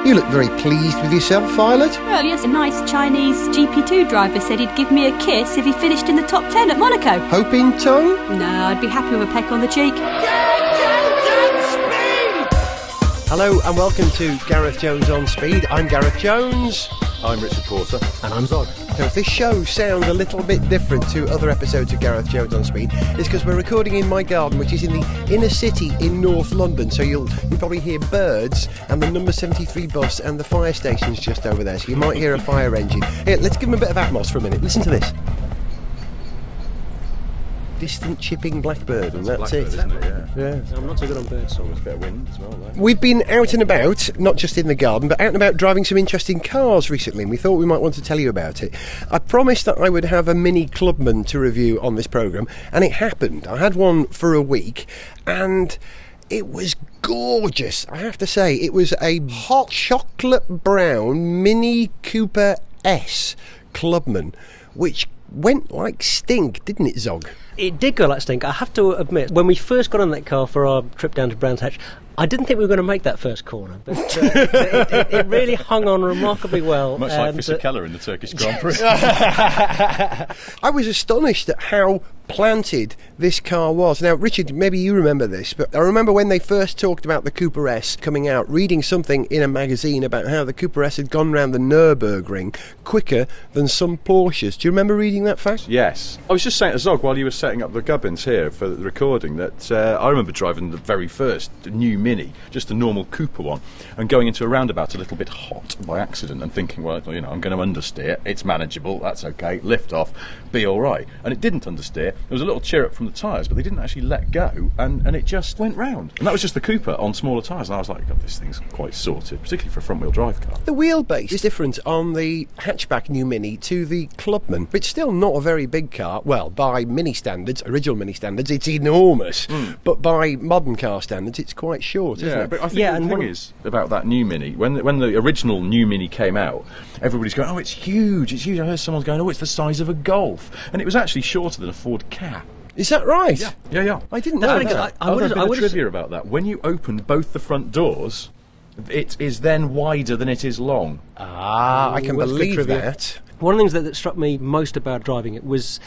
You look very pleased with yourself, Violet. Well, yes, a nice Chinese GP2 driver said he'd give me a kiss if he finished in the top 10 at Monaco. Hope in tow? No, I'd be happy with a peck on the cheek. Hello and welcome to Gareth Jones on Speed. I'm Gareth Jones. I'm Richard Porter. And I'm Zog. So if this show sounds a little bit different to other episodes of Gareth Jones on Speed, it's because we're recording in my garden, which is in the inner city in North London. So you'll probably hear birds and the number 73 bus and the fire station's just over there. So you might hear a fire engine. Here, let's give them a bit of atmos for a minute. Listen to this. Distant chipping blackbird, and that's it. Isn't it? Yeah. I'm not so good on bird songs. There's a bit of wind as well, though. We've been out and about, not just in the garden, but out and about driving some interesting cars recently, and we thought we might want to tell you about it. I promised that I would have a Mini Clubman to review on this programme, and it happened. I had one for a week, and it was gorgeous, I have to say. It was a hot chocolate brown Mini Cooper S Clubman, which went like stink, didn't it, Zog? It did go like stink. I have to admit, when we first got on that car for our trip down to Brands Hatch, I didn't think we were going to make that first corner, but it really hung on remarkably well. Much like Fisher Keller in the Turkish Grand Prix. I was astonished at how planted this car was. Now, Richard, maybe you remember this, but I remember when they first talked about the Cooper S coming out, reading something in a magazine about how the Cooper S had gone round the Nürburgring quicker than some Porsches. Do you remember reading that fact? Yes. I was just saying to Zog while you were setting up the gubbins here for the recording that I remember driving the very first new Mini, just a normal Cooper one, and going into a roundabout a little bit hot by accident and thinking, well, you know, I'm going to understeer, it's manageable, that's okay, lift off, be all right. And it didn't understeer. There was a little chirrup from the tyres, but they didn't actually let go, and it just went round. And that was just the Cooper on smaller tyres, and I was like, God, this thing's quite sorted, particularly for a front-wheel drive car. The wheelbase is different on the hatchback new Mini to the Clubman, but it's still not a very big car. Well, by Mini standards, original Mini standards, it's enormous, but by modern car standards, it's quite short, isn't it? But I think the thing is about that new Mini, when the original new Mini came out, everybody's going, oh, it's huge. I heard someone going, oh, it's the size of a Golf, and it was actually shorter than a Ford Ka. Is that right? Yeah. I didn't know that. I would have trivia about that. When you open both the front doors, it is then wider than it is long. I can believe that. One of the things that struck me most about driving it was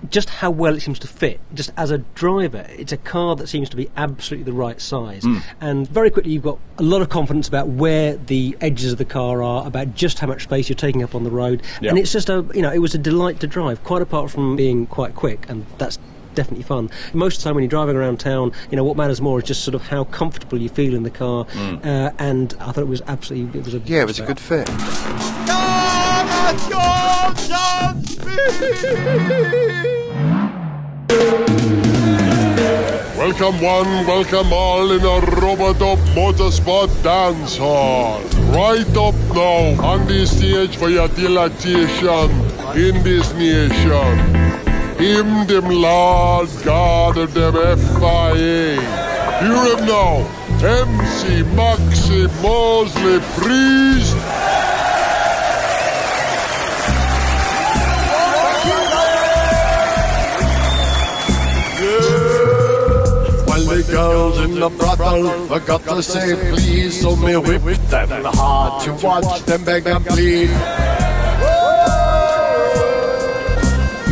just how well it seems to fit. Just as a driver, it's a car that seems to be absolutely the right size. And very quickly you've got a lot of confidence about where the edges of the car are, about just how much space you're taking up on the road. Yeah. And it's just it was a delight to drive, quite apart from being quite quick, and that's definitely fun. Most of the time when you're driving around town, what matters more is just sort of how comfortable you feel in the car. And I thought it was absolutely... It was a good fit. Welcome one, welcome all in a rub-a-dub motorsport dance hall. Right up now, on the stage for your delectation in this nation. Him, them Lord God of them FIA. Hear him now, MC Maxi Mosley Priest. The girls in the brothel forgot to say please, so me whip them hard to watch them beg and plead.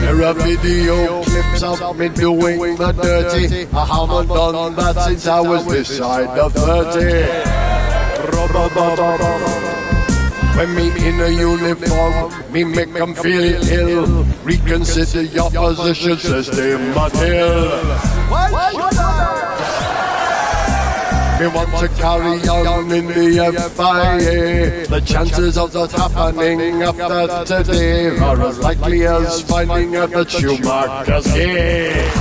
There are video clips of me doing the dirty. I haven't done that since I was this side of 30. When me in a uniform, me make them feel ill. Reconsider your position, says they Mattel. Me want to carry on in the FIA. The chances of that happening after today are as likely as finding out that Schumacher's gay.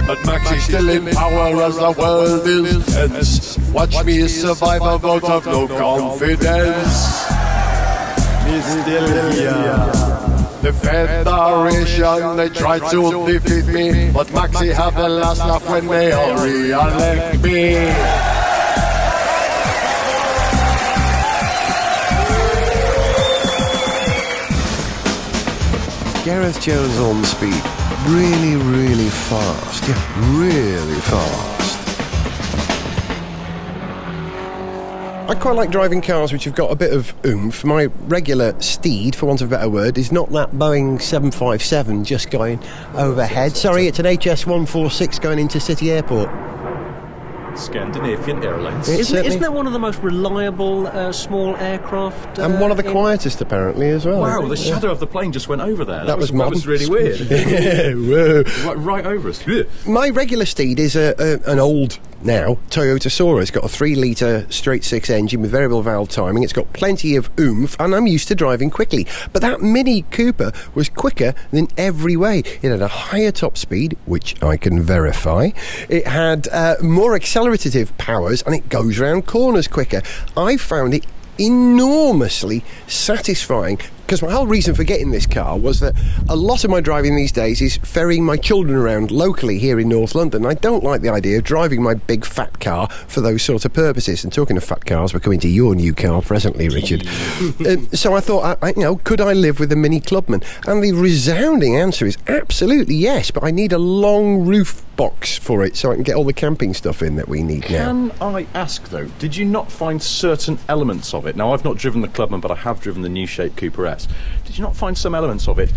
But Maxi's still in power as the world is tense. Watch me survive a vote of no confidence. Me still here. The Federation, they try to defeat me, but Maxi have the last laugh when they all re-elect me. Gareth Jones on Speed. Really, really fast. Yeah, really fast. I quite like driving cars which have got a bit of oomph. My regular steed, for want of a better word, is not that Boeing 757 just going overhead. Sorry, it's an HS146 going into City Airport. Scandinavian Airlines. Isn't that one of the most reliable small aircraft? And one of the quietest, apparently, as well. Wow, the shadow of the plane just went over there. That was really weird. Whoa. right over us. My regular steed is an old, now, Toyota Sora. It's got a 3-litre straight-six engine with variable valve timing. It's got plenty of oomph, and I'm used to driving quickly. But that Mini Cooper was quicker in every way. It had a higher top speed, which I can verify. It had more accelerative powers, and it goes round corners quicker. I found it enormously satisfying, because my whole reason for getting this car was that a lot of my driving these days is ferrying my children around locally here in North London. I don't like the idea of driving my big fat car for those sort of purposes. And talking of fat cars, we're coming to your new car presently, Richard. So I thought, could I live with a Mini Clubman? And the resounding answer is absolutely yes, but I need a long roof box for it so I can get all the camping stuff in that we need now. Can I ask, though, did you not find certain elements of it? Now, I've not driven the Clubman, but I have driven the new shape Cooper S. Did you not find some elements of it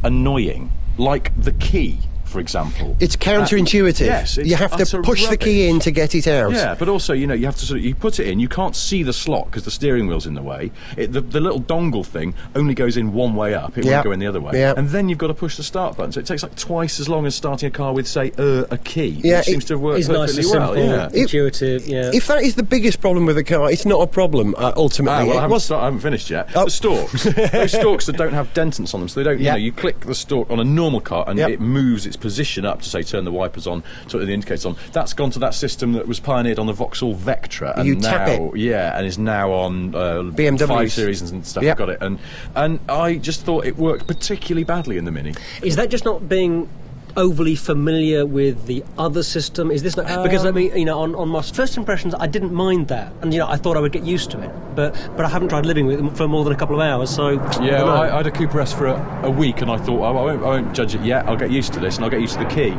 annoying? Like the key, for example. It's counterintuitive. Yes, it's you have to push the key in to get it out. Yeah, but also, you have to you put it in, you can't see the slot because the steering wheel's in the way. The little dongle thing only goes in one way up, it won't go in the other way. Yep. And then you've got to push the start button, so it takes like twice as long as starting a car with, say, a key. Yeah, which seems to have worked perfectly nice well. Simple, intuitive, If that is the biggest problem with the car, it's not a problem, ultimately. I haven't finished yet. The stalks. Those stalks that don't have dentants on them, so they don't, you click the stalk on a normal car and it moves its position up to say turn the wipers on, turn the indicators on. That's gone to that system that was pioneered on the Vauxhall VXR8 and you now, tap it. Yeah, and is now on BMW 5 Series and stuff. I've got it, and I just thought it worked particularly badly in the Mini. Is that just not being overly familiar with the other system? Is this not, because I mean, on my first impressions, I didn't mind that, and I thought I would get used to it, but I haven't tried living with it for more than a couple of hours. So yeah, I had a Cooper S for a week, and I thought I won't judge it yet. I'll get used to this, and I'll get used to the key.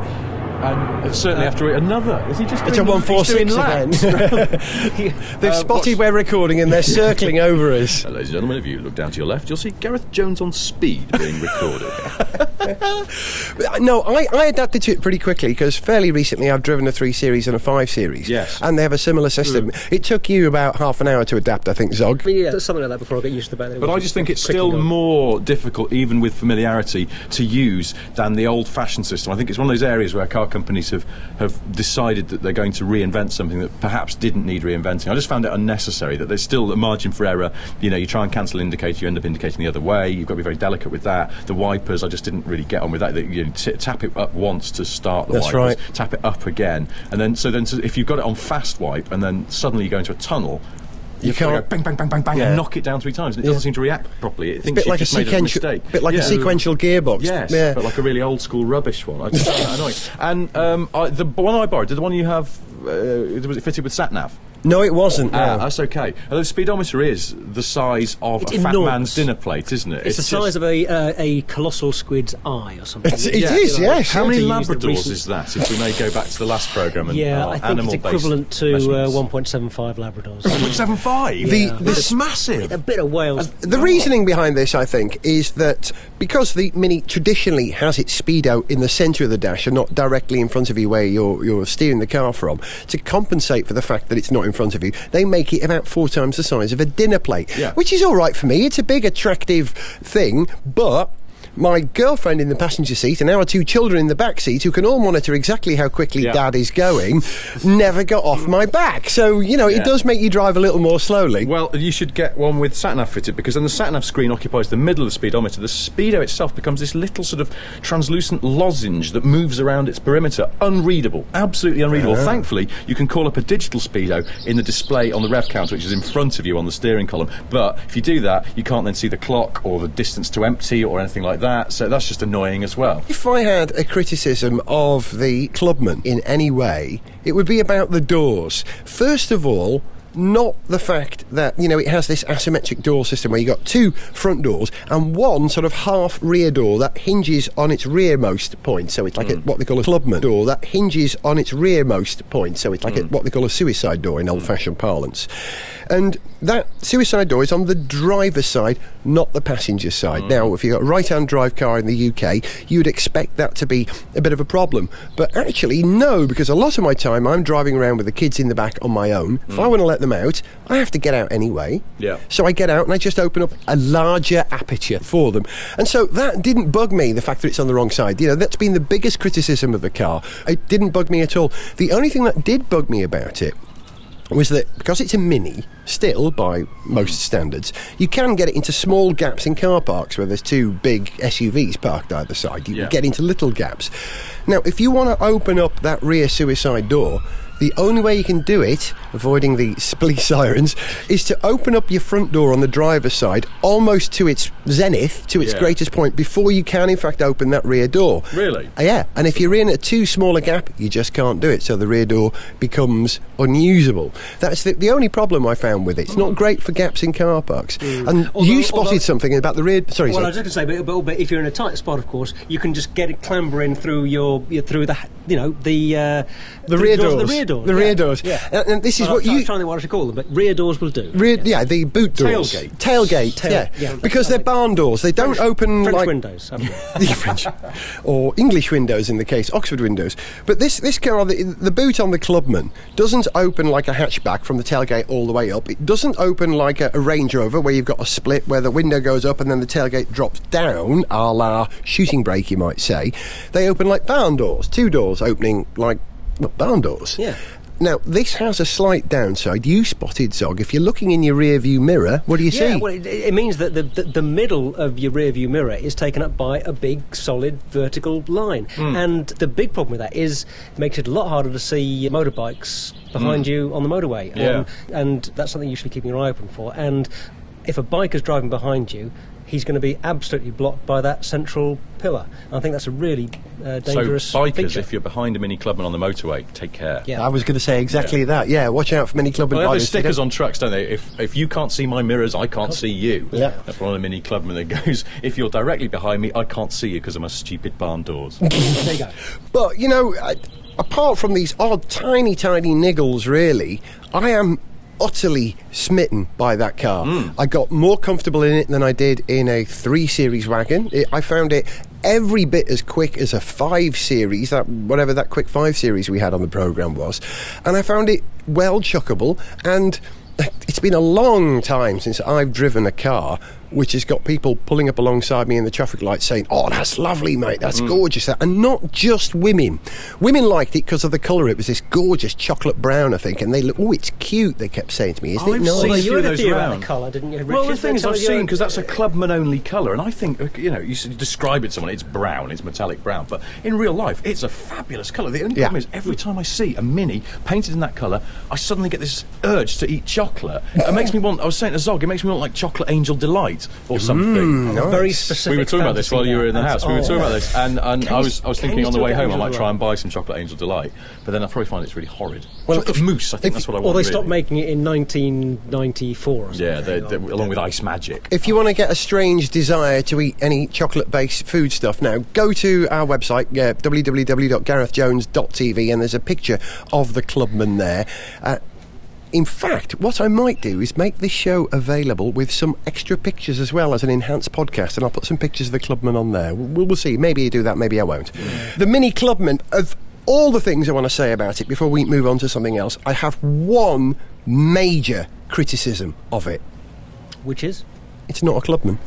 And certainly after another. Is he just it's a 146 again. They've spotted we're recording and they're circling over us. Ladies and gentlemen, if you look down to your left, you'll see Gareth Jones on speed being recorded. No, I adapted to it pretty quickly because fairly recently I've driven a 3 Series and a 5 Series. Yes. And they have a similar system. It took you about half an hour to adapt, I think, Zog. Yeah, something like that before I get used to that. But I just think it's still more difficult, even with familiarity, to use than the old-fashioned system. I think it's one of those areas where car companies have decided that they're going to reinvent something that perhaps didn't need reinventing. I just found it unnecessary, that there's still a margin for error. You try and cancel indicator, you end up indicating the other way. You've got to be very delicate with that. The wipers, I just didn't really get on with that. You tap it up once to start the wipers, right. Tap it up again, and then so if you've got it on fast wipe and then suddenly you go into a tunnel, you can't go bang, bang, bang, bang, bang, and knock it down 3 times. And it doesn't seem to react properly. It thinks you've just made a mistake. Bit like a sequential gearbox. Yes, but like a really old school rubbish one. I just found that annoying. And the one I borrowed, the one you have, was it fitted with sat nav? No, it wasn't. No. That's okay. Although the speedometer is the size of a fat man's dinner plate, isn't it? It's the size of a colossal squid's eye or something. It is, yes. How many Labradors is that, if we may go back to the last programme? And I think it's equivalent to 1.75 Labradors. 1.75? That's massive. A bit of Wales. The reasoning behind this, I think, is that because the Mini traditionally has its speedo in the centre of the dash and not directly in front of you where you're steering the car from, to compensate for the fact that it's not in front of you, they make it about 4 times the size of a dinner plate, which is all right for me. It's a big, attractive thing, but my girlfriend in the passenger seat and our 2 children in the back seat, who can all monitor exactly how quickly Dad is going, never got off my back. So, it does make you drive a little more slowly. Well, you should get one with sat-nav fitted, because then the sat-nav screen occupies the middle of the speedometer. The speedo itself becomes this little sort of translucent lozenge that moves around its perimeter. Unreadable. Absolutely unreadable. Thankfully, you can call up a digital speedo in the display on the rev counter, which is in front of you on the steering column. But if you do that, you can't then see the clock or the distance to empty or anything like that, so that's just annoying as well. If I had a criticism of the Clubman in any way, it would be about the doors. First of all, not the fact that, it has this asymmetric door system where you've got two front doors and one sort of half rear door that hinges on its rearmost point. So it's like what they call a Clubman door that hinges on its rearmost point. So it's like what they call a suicide door in old-fashioned parlance. And that suicide door is on the driver's side, not the passenger side. Now, if you've got a right-hand drive car in the UK, you'd expect that to be a bit of a problem. But actually, no, because a lot of my time I'm driving around with the kids in the back on my own. If I want to let them out, I have to get out anyway. Yeah. So I get out and I just open up a larger aperture for them. And so that didn't bug me, the fact that it's on the wrong side. That's been the biggest criticism of the car. It didn't bug me at all. The only thing that did bug me about it was that because it's a Mini, still by most standards, you can get it into small gaps in car parks where there's two big SUVs parked either side. You can get into little gaps. Now, if you want to open up that rear suicide door, the only way you can do it, avoiding the police sirens, is to open up your front door on the driver's side almost to its zenith, to its greatest point, before you can in fact open that rear door. Really? Yeah, and if you're in a too small a gap, you just can't do it, so the rear door becomes unusable. That's the only problem I found with it. It's not great for gaps in car parks. And you spotted something about the rear... Sorry, well, I was just going to say, but if you're in a tight spot, of course, you can just get it clambering through through the rear doors. The rear doors. The rear doors. Yeah. And this is what I'm trying to think what I should call them, but rear doors will do. The boot doors. Tailgate. Yeah. Because they're barn doors. They don't open French like... windows. French. Or English windows in the case, Oxford windows. But this car, the boot on the Clubman, doesn't open like a hatchback from the tailgate all the way up. It doesn't open like a Range Rover where you've got a split where the window goes up and then the tailgate drops down, a la shooting brake, you might say. They open like barn doors, two doors opening like barn doors. Yeah. Now, this has a slight downside. You spotted, Zog. If you're looking in your rear view mirror, what do you see? Well, it means that the middle of your rear view mirror is taken up by a big, solid, vertical line. And the big problem with that is it makes it a lot harder to see motorbikes behind you on the motorway. And that's something you should be keeping your eye open for. And if a biker's driving behind you, he's going to be absolutely blocked by that central pillar. And I think that's a really dangerous So bikers, feature. if you're behind a Mini Clubman on the motorway, take care. I was going to say exactly that. Yeah, watch out for Mini Clubman. Well, they have those stickers on trucks, don't they? If you can't see my mirrors, I can't see you. Yeah. That's one on a Mini Clubman that goes, if you're directly behind me, I can't see you because of my stupid barn doors. There you go. But, apart from these odd, tiny niggles, really, I am utterly smitten by that car. I got more comfortable in it than I did in a 3 Series wagon. I found it every bit as quick as a 5 Series, whatever that quick 5 Series we had on the programme was. And I found it well chuckable, and it's been a long time since I've driven a car which has got people pulling up alongside me in the traffic lights saying, "Oh, that's lovely, mate, that's gorgeous." And not just women. Women liked it because of the colour. It was this gorgeous chocolate brown, I think, and they look, "Oh, it's cute," they kept saying to me. Isn't it I've nice? seen Well, a you few had of a those theory about around. the colour, didn't you, Richard? Well, the thing is, I've Tell me seen, because that's a Clubman-only colour, and I think, you describe it to someone, it's brown, it's metallic brown, but in real life, it's a fabulous colour. The only problem is, every time I see a Mini painted in that colour, I suddenly get this urge to eat chocolate. It makes me want, I was saying to Zog, it makes me want like Chocolate Angel Delight or something. Nice. Very specific. We were talking about this while you were in the house. We were talking about this. this, and I was thinking on the still way get home I Angel might try Delight? and buy some Chocolate Angel Delight, but then I probably find it's really horrid. Well, Chocolate mousse, I think that's what I want. Or they really. stopped making it in 1994 or something. Yeah, they're along with Ice Magic. If you want to get a strange desire to eat any chocolate-based food stuff now, go to our website, www.garethjones.tv, and there's a picture of the Clubman there. In fact, what I might do is make this show available with some extra pictures as well as an enhanced podcast, and I'll put some pictures of the Clubman on there. We'll see. Maybe you do that, maybe I won't. The Mini Clubman, of all the things I want to say about it before we move on to something else, I have one major criticism of it. Which is? It's not a Clubman.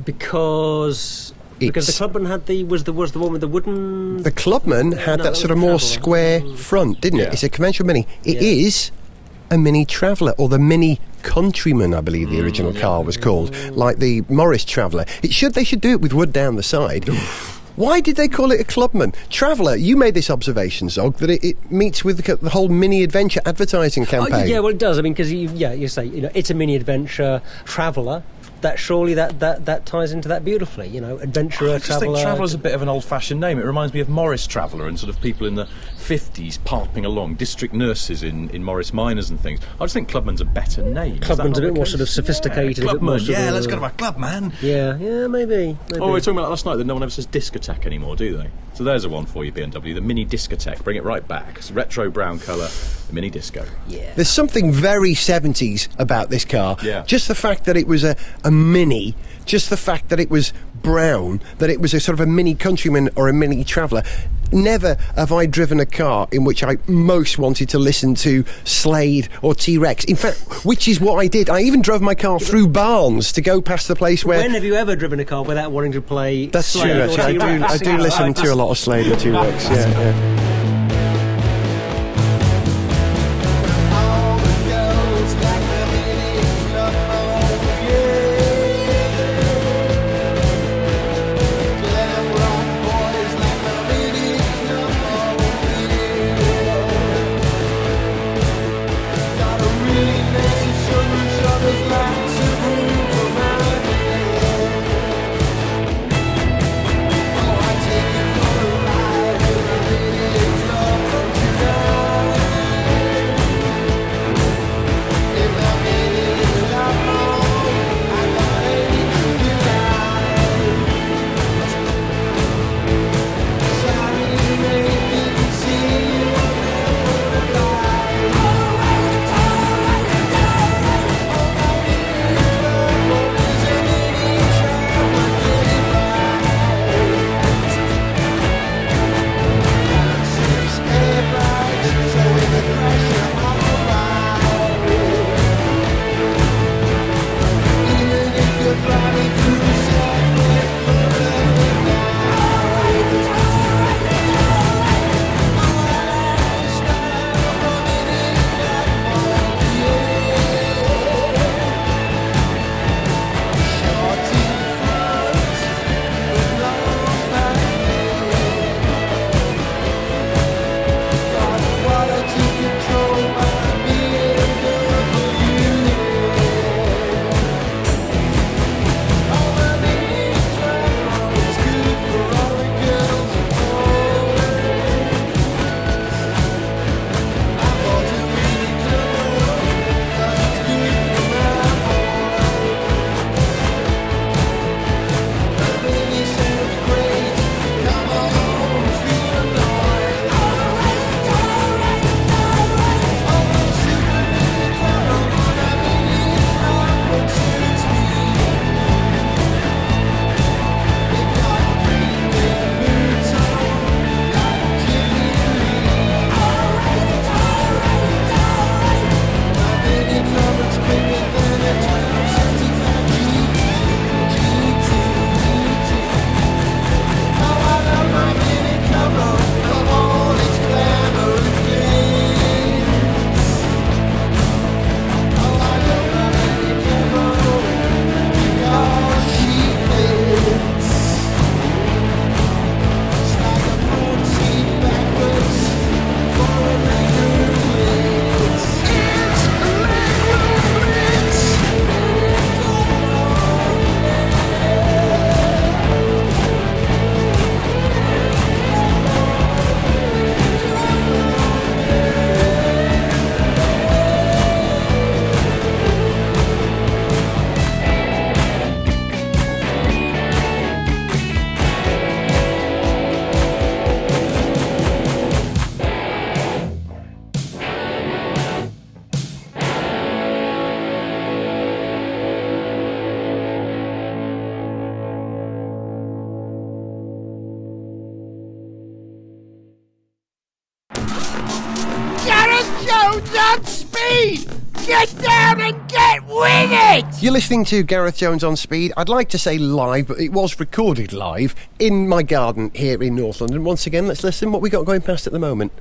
Because the Clubman had was the one with the wooden. The Clubman had that was sort of a more Traveller. square front, didn't it? Yeah. It's a conventional Mini. It is a Mini Traveller, or the Mini Countryman, I believe the original car was called, like the Morris Traveller. They should do it with wood down the side. Why did they call it a Clubman? Traveller, you made this observation, Zog, that it meets with the whole Mini Adventure advertising campaign. Yeah, well, it does. I mean, because you say, it's a Mini Adventure Traveller. surely that ties into that beautifully. You know, adventurer, I just think traveller. Traveller's a bit of an old-fashioned name. It reminds me of Morris Traveller and sort of people in the 50s palping along, district nurses in Morris Minors and things. I just think Clubman's a better name. Clubman's a bit more sort of sophisticated. Yeah, a bit more Clubman, sort of, let's go to my club, man. Yeah, maybe. Oh, we were talking about that last night that no one ever says discotheque anymore, do they? So there's a one for you, BMW, the Mini Discotheque. Bring it right back. It's retro brown colour, the Mini Disco. Yeah. There's something very 70s about this car. Yeah. Just the fact that it was a Mini, just the fact that it was brown, that it was a sort of a Mini Countryman or a Mini Traveller. Never have I driven a car in which I most wanted to listen to Slade or T-Rex. In fact, which is what I did. I even drove my car through Barnes to go past the place where... When have you ever driven a car without wanting to play That's Slade true, or actually. T-Rex? I do listen to a lot of Slade and T-Rex, yeah. Jones on speed! Get down and get with it! You're listening to Gareth Jones on Speed. I'd like to say live, but it was recorded live in my garden here in North London. Once again, let's listen what we got going past at the moment.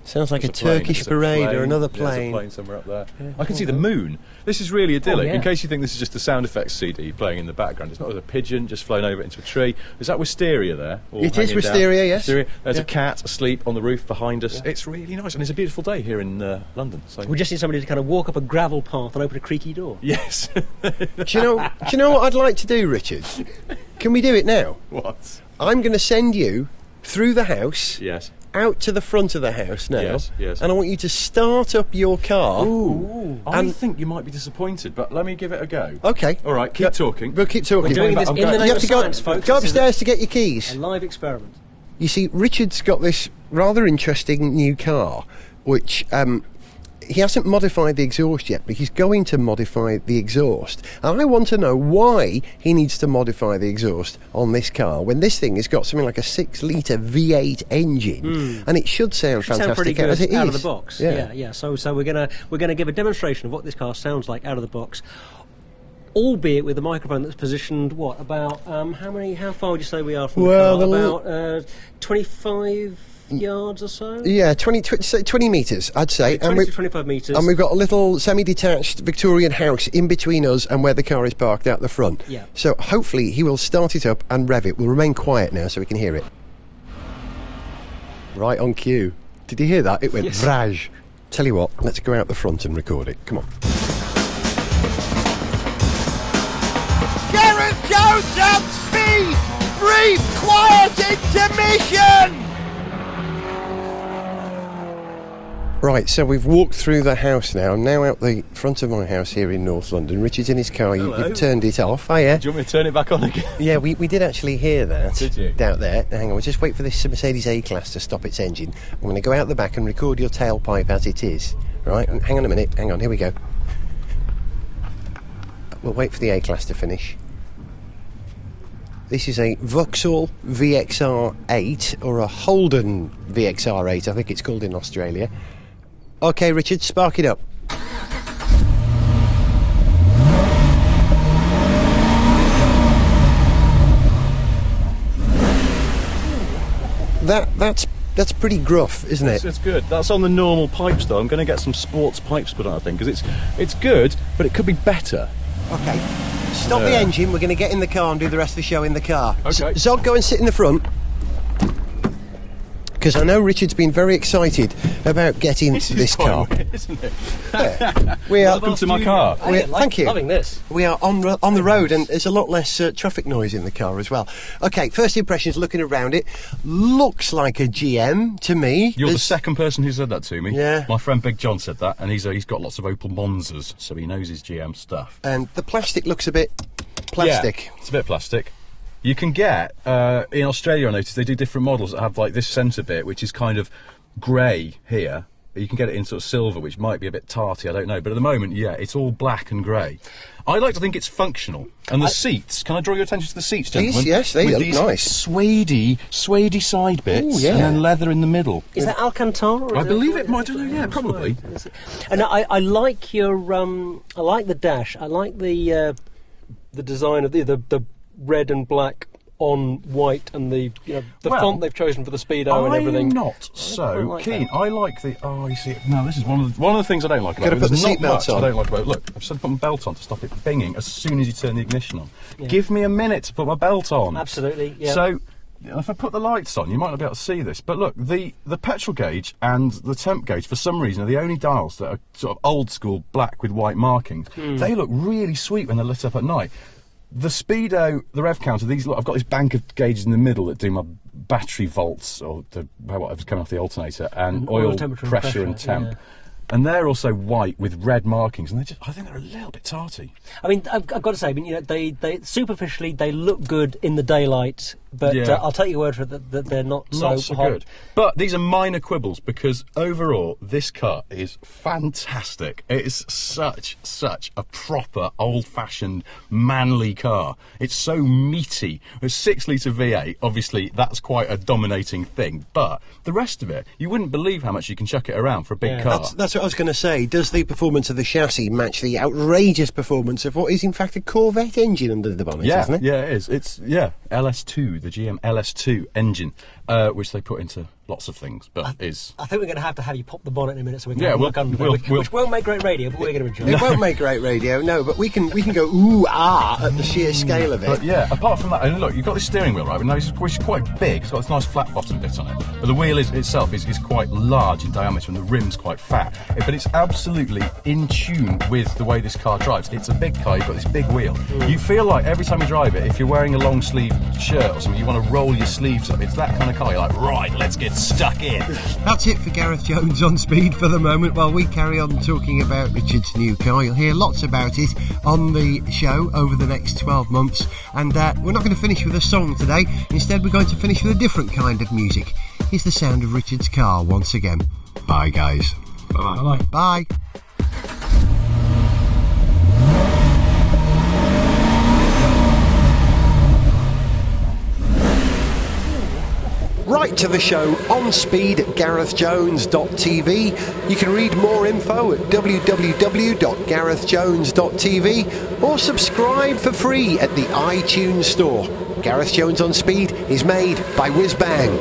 Sounds like a There's plane, Turkish there's a parade or plane, another yeah, there's a plane. plane somewhere up there. I can see the moon. This is really idyllic. yeah. In case you think this is just a sound effects CD playing in the background, it's not a pigeon just flown over into a tree. Is that wisteria there? All It is hanging down? wisteria, yes. Wisteria. There's Yeah. a cat asleep on the roof behind us. It's really nice, and it's a beautiful day here in London. So We just need somebody to kind of walk up a gravel path and open a creaky door. yes. Do you know what I'd like to do, Richard? Can we do it now? What? I'm going to send you through the house, Yes. out to the front of the house now, Yes. and I want you to start up your car. Ooh. I And- think you might be disappointed, but let me give it a go. Okay. All right, keep talking. We'll keep talking. We're doing this in the name you have of to go, science, folks. go This is upstairs to get your keys. A live experiment. You see, Richard's got this rather interesting new car, which he hasn't modified the exhaust yet, but he's going to modify the exhaust. And I want to know why he needs to modify the exhaust on this car when this thing has got something like a 6-litre V8 engine, and it should sound Sound fantastic pretty good as it out is. of the box. Yeah. Yeah. So we're gonna give a demonstration of what this car sounds like out of the box, albeit with a microphone that's positioned about how far would you say we are from Well, the the car? About 25 yards or so. Yeah, 20 metres, I'd say. 20 to 25 metres. And we've got a little semi-detached Victorian house in between us and where the car is parked out the front. Yeah. So hopefully he will start it up and rev it. We'll remain quiet now so we can hear it. Right on cue. Did you hear that? It went vraj. Tell you what, let's go out the front and record it. Come on. Gareth Jones on speed! Brief, quiet intermission! Right, so we've walked through the house now. I'm now out the front of my house here in North London. Richard's in his car. You've turned it off. Oh, yeah. Do you want me to turn it back on again? Yeah, we did actually hear that. Did you? Out there. Hang on, we'll just wait for this Mercedes A-Class to stop its engine. I'm going to go out the back and record your tailpipe as it is. Right, and hang on a minute. Hang on, here we go. We'll wait for the A-Class to finish. This is a Vauxhall VXR8, or a Holden VXR8, I think it's called in Australia. OK, Richard, spark it up. That's pretty gruff, isn't it? It's good. That's on the normal pipes, though. I'm going to get some sports pipes put on, I think, because it's good, but it could be better. OK. Stop the engine. We're going to get in the car and do the rest of the show in the car. Okay. Zog, go and sit in the front. Because I know Richard's been very excited about getting this quite car. weird, isn't it? We are, Welcome to my car. Thank you. Loving this. We are on the road, and there's a lot less traffic noise in the car as well. OK, first impressions looking around it. Looks like a GM to me. You're the There's- second person who said that to me. Yeah. My friend Big John said that, and he's got lots of Opel Monzas, so he knows his GM stuff. And the plastic looks a bit plastic. Yeah, it's a bit plastic. You can get, in Australia I noticed, they do different models that have like this centre bit, which is kind of grey here. You can get it in sort of silver, which might be a bit tarty, I don't know. But at the moment, yeah, it's all black and grey. I like to think it's functional. And the seats, can I draw your attention to the seats, gentlemen? These, yes, they With look these nice. suedey side bits, Ooh, yeah. and then leather in the middle. Is that Alcantara? or I is believe it might, I don't know, yeah, probably. And I like your I like the dash. I like the design of the red and black on white and the Well, font they've chosen for the speedo and everything. I'm not so like keen. that. I like the. Oh, you see. No, this is one of the things I don't like about Gotta it. put the There's not seatbelt much on. I don't like about it. Look, I've said put my belt on to stop it binging as soon as you turn the ignition on. Give me a minute to put my belt on. Absolutely. Yeah. So, if I put the lights on, you might not be able to see this, but look, the petrol gauge and the temp gauge, for some reason, are the only dials that are sort of old school black with white markings. They look really sweet when they're lit up at night. The speedo, the rev counter, these look, I've got this bank of gauges in the middle that do my battery volts, or whatever's coming off the alternator, and oil temperature and pressure and pressure, temp. yeah. And they're also white with red markings, and I think they're a little bit tarty. I mean, I've got to say, they superficially they look good in the daylight, but Yeah. I'll take your word for it that they're not Not so so hot. good. But these are minor quibbles, because overall this car is fantastic. It is such a proper old-fashioned manly car. It's so meaty. A 6-litre V8, obviously that's quite a dominating thing, but the rest of it, you wouldn't believe how much you can chuck it around for a big Yeah. car. That's what I was going to say. Does the performance of the chassis match the outrageous performance of what is in fact a Corvette engine under the bonnet, isn't it? Yeah, it is. It's LS2, the GM LS2 engine, which they put into lots of things, but I think we're going to have you pop the bonnet in a minute so we can Yeah, look under it, which won't make great radio, but we're going to enjoy It won't make great radio, no, but we can go ooh ah at the sheer scale of it. But yeah, apart from that, and look, you've got this steering wheel, right? Which is quite big. It's got this nice flat bottom bit on it. But the wheel itself is quite large in diameter, and the rim's quite fat. But it's absolutely in tune with the way this car drives. It's a big car. You've got this big wheel. You feel like every time you drive it, if you're wearing a long sleeve shirt or something, you want to roll your sleeves up. It's that kind of car. You're like, right, let's get stuck in. That's it for Gareth Jones on Speed for the moment. While we carry on talking about Richard's new car, you'll hear lots about it on the show over the next 12 months. And we're not going to finish with a song today. Instead, we're going to finish with a different kind of music. Here's the sound of Richard's car once again. Bye, guys. Bye-bye. Bye. Right to the show on Speed at GarethJones.tv. You can read more info at www.garethjones.tv or subscribe for free at the iTunes Store. Gareth Jones on Speed is made by Whiz Bang.